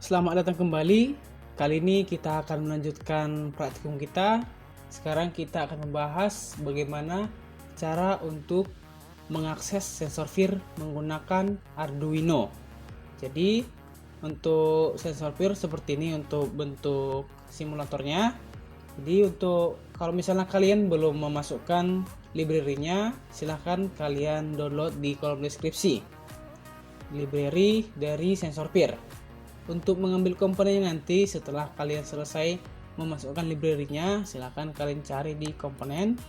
Selamat datang kembali. Kali ini kita akan melanjutkan praktikum kita. Sekarang kita akan membahas bagaimana cara untuk mengakses sensor FIR menggunakan Arduino. Jadi untuk sensor FIR seperti ini untuk bentuk simulatornya. Jadi untuk kalau misalnya kalian belum memasukkan library-nya, silahkan kalian download di kolom deskripsi library dari sensor FIR. Untuk mengambil komponennya nanti setelah kalian selesai memasukkan library-nya, silahkan kalian cari di komponen,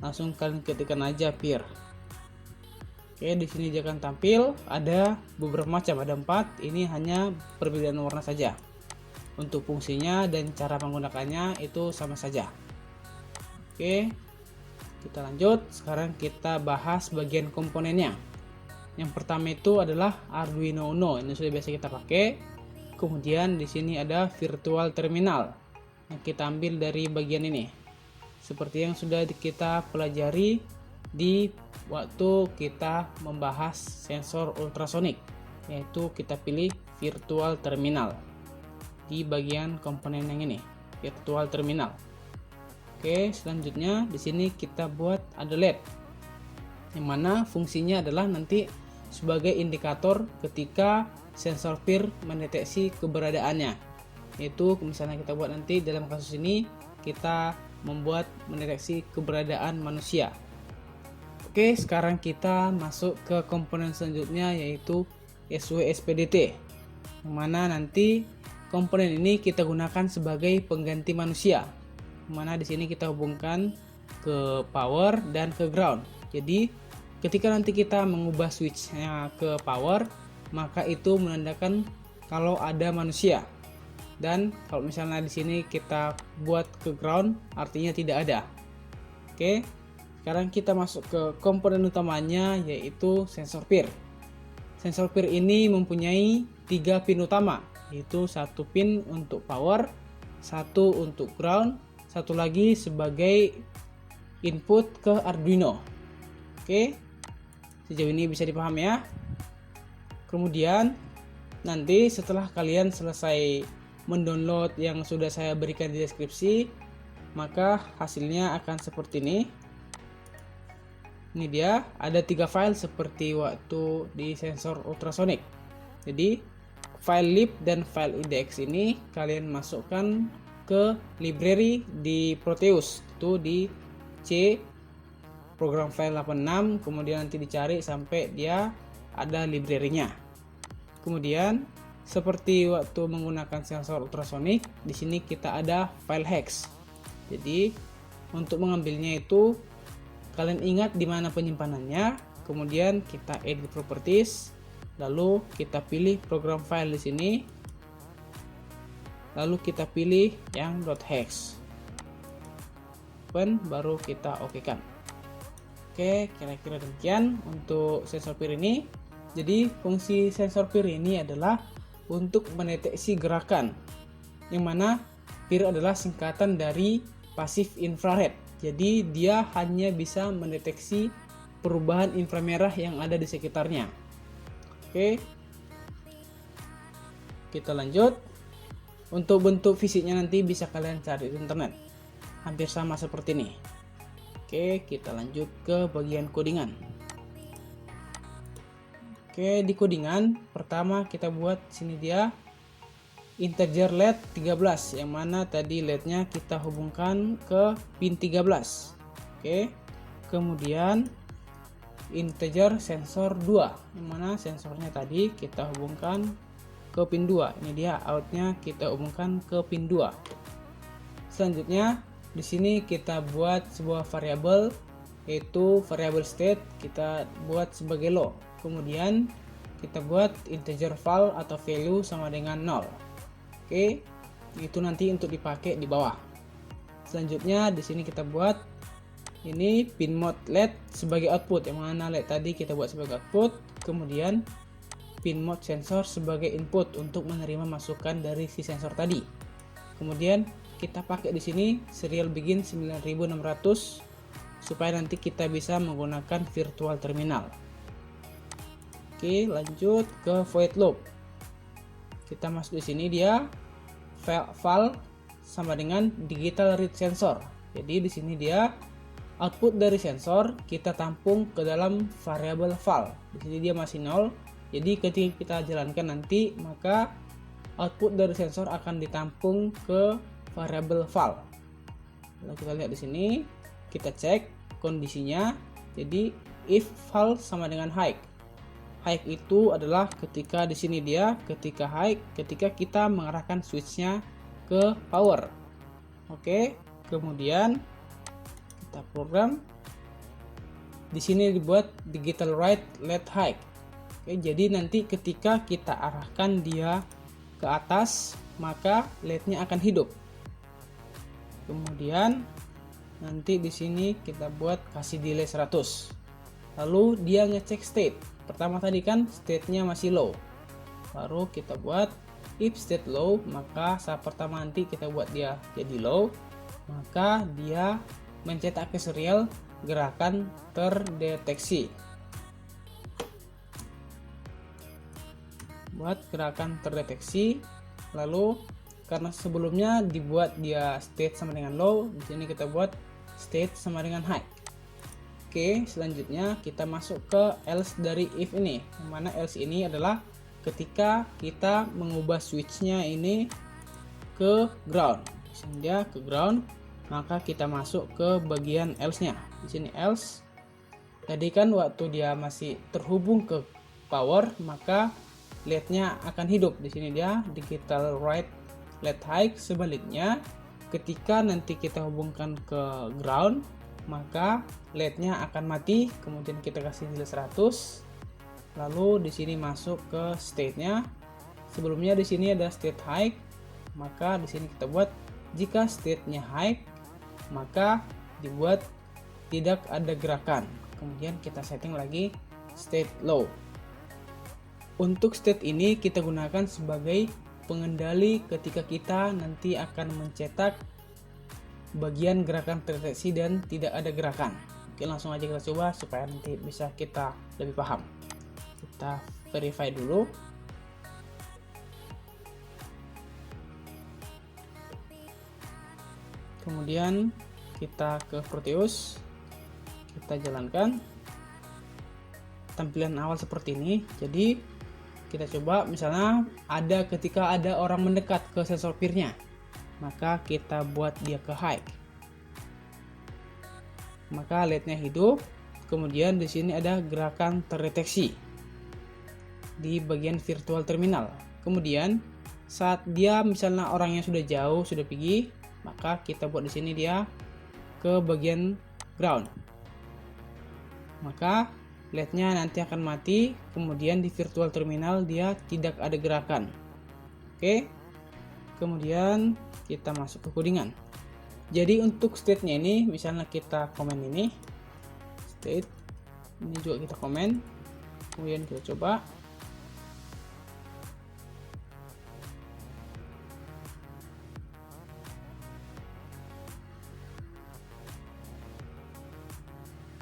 langsung kalian ketikkan aja FIR. Oke, di sini dia akan tampil ada beberapa macam, ada 4. Ini hanya perbedaan warna saja. Untuk fungsinya dan cara menggunakannya itu sama saja. Oke, kita lanjut. Sekarang kita bahas bagian komponennya. Yang pertama itu adalah Arduino Uno. Ini sudah biasa kita pakai. Kemudian di sini ada virtual terminal yang kita ambil dari bagian ini. Seperti yang sudah kita pelajari di waktu kita membahas sensor ultrasonik, yaitu kita pilih virtual terminal di bagian komponen yang ini, virtual terminal. Oke, selanjutnya di sini kita buat ada LED, yang mana fungsinya adalah nanti sebagai indikator ketika sensor FIR mendeteksi keberadaannya. Yaitu misalnya kita buat nanti dalam kasus ini kita membuat mendeteksi keberadaan manusia. Oke, sekarang kita masuk ke komponen selanjutnya yaitu SW-SPDT, yang mana nanti komponen ini kita gunakan sebagai pengganti manusia. Yang mana di sini kita hubungkan ke power dan ke ground. Jadi ketika nanti kita mengubah switchnya ke power, maka itu menandakan kalau ada manusia. Dan kalau misalnya di sini kita buat ke ground, artinya tidak ada. Oke, sekarang kita masuk ke komponen utamanya yaitu sensor FIR. Sensor FIR ini mempunyai 3 pin utama, yaitu 1 pin untuk power, 1 untuk ground, 1 lagi sebagai input ke Arduino. Oke, sejauh ini bisa dipahami ya. Kemudian nanti setelah kalian selesai mendownload yang sudah saya berikan di deskripsi, maka hasilnya akan seperti ini. Ini dia, ada 3 file seperti waktu di sensor ultrasonik. Jadi file lib dan file index ini kalian masukkan ke library di Proteus, itu di C program file 86, kemudian nanti dicari sampai dia ada library-nya. Kemudian seperti waktu menggunakan sensor ultrasonik, di sini kita ada file hex. Jadi untuk mengambilnya itu kalian ingat di mana penyimpanannya, kemudian kita edit properties, lalu kita pilih program file di sini, lalu kita pilih yang .hex. Open, baru kita okekan. Oke, kira-kira demikian untuk sensor FIR ini. Jadi fungsi sensor FIR ini adalah untuk mendeteksi gerakan, yang mana FIR adalah singkatan dari pasif infrared. Jadi dia hanya bisa mendeteksi perubahan inframerah yang ada di sekitarnya. Oke, kita lanjut. Untuk bentuk fisiknya nanti bisa kalian cari di internet, hampir sama seperti ini. Oke, kita lanjut ke bagian codingan. Oke, di codingan pertama kita buat sini dia integer LED 13, yang mana tadi LED-nya kita hubungkan ke pin 13. Oke, kemudian integer sensor 2, yang mana sensornya tadi kita hubungkan ke pin 2. Ini dia outnya kita hubungkan ke pin 2. Selanjutnya di sini kita buat sebuah variabel, yaitu variabel state, kita buat sebagai low. Kemudian kita buat integer val atau value sama dengan 0. Oke, itu nanti untuk dipakai di bawah. Selanjutnya di sini kita buat ini pin mode LED sebagai output, yang mana LED tadi kita buat sebagai output. Kemudian pin mode sensor sebagai input untuk menerima masukan dari si sensor tadi. Kemudian kita pakai di sini serial begin 9600 supaya nanti kita bisa menggunakan virtual terminal. Oke, lanjut ke void loop. kita masuk di sini, dia val sama dengan digital read sensor. Jadi di sini dia output dari sensor kita tampung ke dalam variabel val. Di sini dia masih 0. Jadi ketika kita jalankan nanti, maka output dari sensor akan ditampung ke variabel val. Lalu kita lihat di sini, kita cek kondisinya. Jadi if val sama dengan high. High itu adalah ketika di sini dia ketika high, ketika kita mengarahkan switchnya ke power. Oke, kemudian kita program. Di sini dibuat digital write LED high. Oke, jadi nanti ketika kita arahkan dia ke atas, maka LED-nya akan hidup. Kemudian nanti di sini kita buat kasih delay 100. Lalu dia ngecek state. Pertama tadi kan state-nya masih low. Baru kita buat if state low, maka saat pertama nanti kita buat dia jadi low, maka dia mencetak ke serial gerakan terdeteksi. Buat gerakan terdeteksi. Lalu karena sebelumnya dibuat dia state sama dengan low, di sini kita buat state sama dengan high. Oke, selanjutnya kita masuk ke else dari if ini. Yang mana else ini adalah ketika kita mengubah switchnya ini ke ground. Di sini dia ke ground, maka kita masuk ke bagian else-nya. Di sini else. Tadi kan waktu dia masih terhubung ke power, maka LED-nya akan hidup. Di sini dia digital write LED high. Sebaliknya, ketika nanti kita hubungkan ke ground, maka LED-nya akan mati. Kemudian kita kasih delay 100. Lalu di sini masuk ke state-nya. Sebelumnya di sini ada state high, maka di sini kita buat jika state-nya high, maka dibuat tidak ada gerakan. Kemudian kita setting lagi state low. Untuk state ini kita gunakan sebagai pengendali ketika kita nanti akan mencetak bagian gerakan terdeteksi dan tidak ada gerakan. Oke, langsung aja kita coba supaya nanti bisa kita lebih paham. Kita verify dulu. Kemudian kita ke Proteus, kita jalankan. Tampilan awal seperti ini. Jadi kita coba misalnya ketika ada orang mendekat ke sensor peer-nya, maka kita buat dia ke high, maka LED-nya hidup. Kemudian di sini ada gerakan terdeteksi di bagian virtual terminal. Kemudian saat dia misalnya orangnya sudah jauh, sudah pergi, maka kita buat di sini dia ke bagian ground, maka LED-nya nanti akan mati. Kemudian di virtual terminal dia tidak ada gerakan. Oke, kemudian kita masuk ke codingan. Jadi untuk state-nya ini, misalnya kita komen ini state, ini juga kita komen, kemudian kita coba.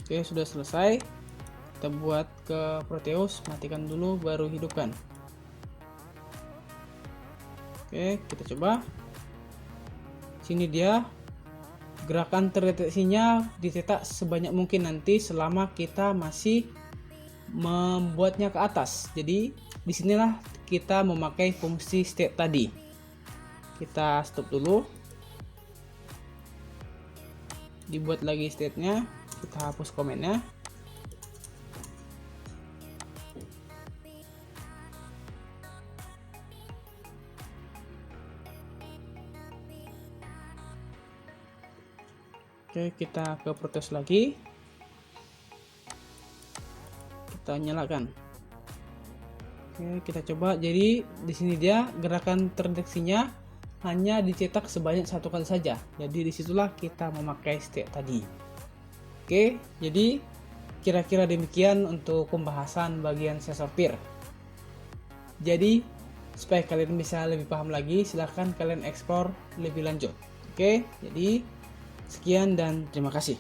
Oke, sudah selesai. Kita buat ke Proteus, matikan dulu baru hidupkan. Oke, kita coba. Sini dia gerakan terdeteksinya dicetak sebanyak mungkin nanti selama kita masih membuatnya ke atas. Jadi disinilah kita memakai fungsi state tadi. Kita stop dulu. Dibuat lagi state-nya. Kita hapus komennya. Oke, kita ke Proteus lagi. Kita nyalakan. Oke, kita coba. Jadi di sini dia gerakan terdeteksinya hanya dicetak sebanyak satu kali saja. Jadi disitulah kita memakai state tadi. Oke, jadi kira-kira demikian untuk pembahasan bagian sensor peer. Jadi supaya kalian bisa lebih paham lagi, silahkan kalian explore lebih lanjut. Oke, jadi sekian dan terima kasih.